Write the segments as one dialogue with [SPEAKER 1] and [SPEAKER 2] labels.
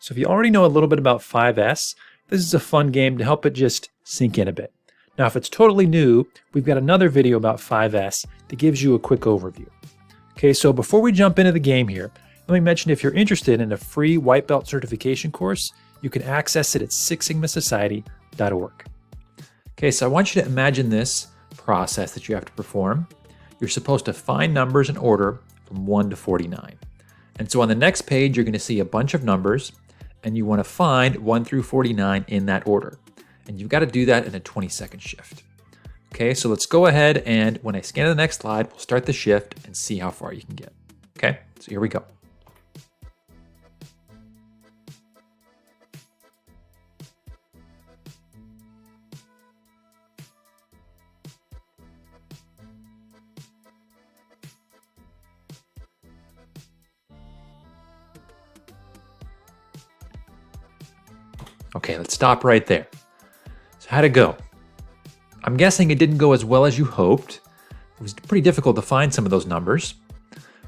[SPEAKER 1] So if you already know a little bit about 5S, this is a fun game to help it just sink in a bit. Now, if it's totally new, we've got another video about 5S that gives you a quick overview. Okay, so before we jump into the game here, let me mention if you're interested in a free white belt certification course, you can access it at sixsigmasociety.org. Okay, so I want you to imagine this process that you have to perform. You're supposed to find numbers in order from 1 to 49. And so on the next page, you're going to see a bunch of numbers, and you want to find 1 through 49 in that order. And you've got to do that in a 20-second shift. Okay, so let's go ahead, and when I scan to the next slide, we'll start the shift and see how far you can get. Okay, so here we go. Okay, let's stop right there. So how'd it go? I'm guessing it didn't go as well as you hoped. It was pretty difficult to find some of those numbers.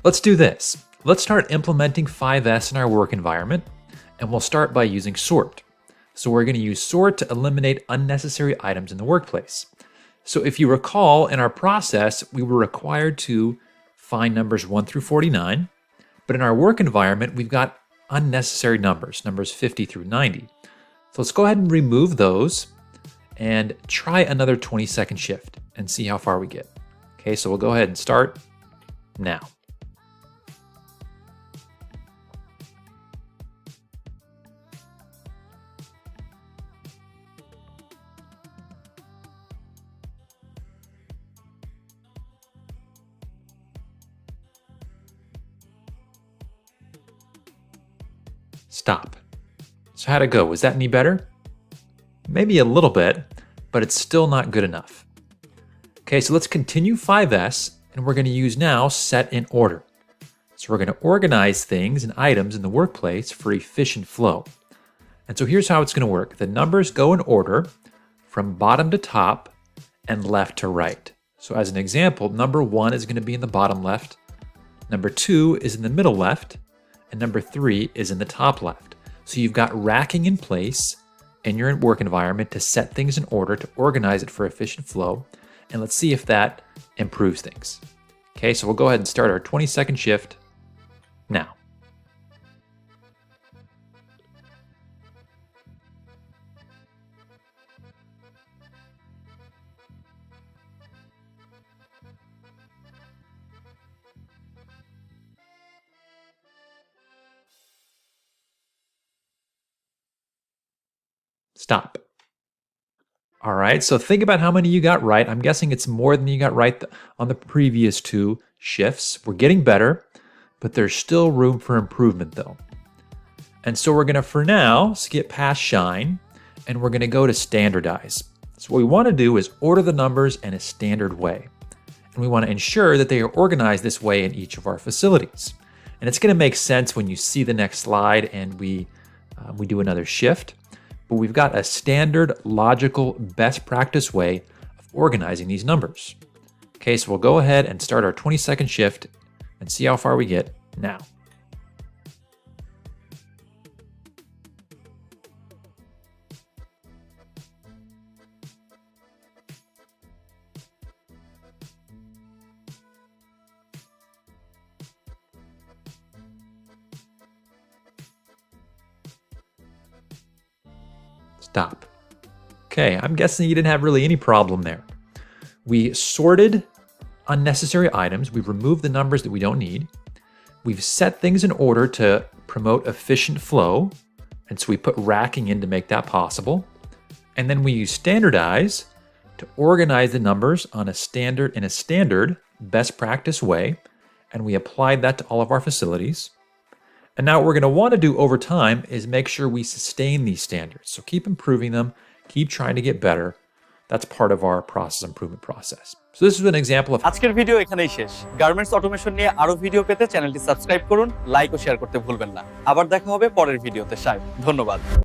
[SPEAKER 1] Let's do this. Let's start implementing 5S in our work environment, and we'll start by using sort. So we're going to use sort to eliminate unnecessary items in the workplace. So if you recall, in our process, we were required to find numbers 1 through 49, but in our work environment, we've got unnecessary numbers 50 through 90. So let's go ahead and remove those and try another 20-second shift and see how far we get. Okay, so we'll go ahead and start now. Stop. So how'd it go? Was that any better? Maybe a little bit, but it's still not good enough. Okay, so let's continue 5S, and we're going to use now set in order. So we're going to organize things and items in the workplace for efficient flow. And so here's how it's going to work. The numbers go in order from bottom to top and left to right. So as an example, number 1 is going to be in the bottom left, number 2 is in the middle left, and number 3 is in the top left. So you've got racking in place in your work environment to set things in order, to organize it for efficient flow. And let's see if that improves things. Okay, so we'll go ahead and start our 20-second shift now. Stop. All right, so think about how many you got right. I'm guessing it's more than you got right on the previous 2 shifts. We're getting better, but there's still room for improvement though. And so we're gonna, for now, skip past shine, and we're gonna go to standardize. So what we wanna do is order the numbers in a standard way. And we wanna ensure that they are organized this way in each of our facilities. And it's gonna make sense when you see the next slide and we do another shift. But we've got a standard, logical, best practice way of organizing these numbers. Okay, so we'll go ahead and start our 20-second shift and see how far we get now. Stop. Okay, I'm guessing you didn't have really any problem there. We sorted unnecessary items. We've removed the numbers that we don't need. We've set things in order to promote efficient flow. And so we put racking in to make that possible. And then we use standardize to organize the numbers in a standard best practice way. And we applied that to all of our facilities. And now what we're going to want to do over time is make sure we sustain these standards. So keep improving them, keep trying to get better. That's part of our process improvement process. So this is an example of
[SPEAKER 2] আজকের video এখানেই শেষ। Garments automation নিয়ে আরো video পেতে চ্যানেলটি subscribe করুন, like ও share করতে ভুলবেন না। আবার দেখা হবে পরের ভিডিওতে। ধন্যবাদ।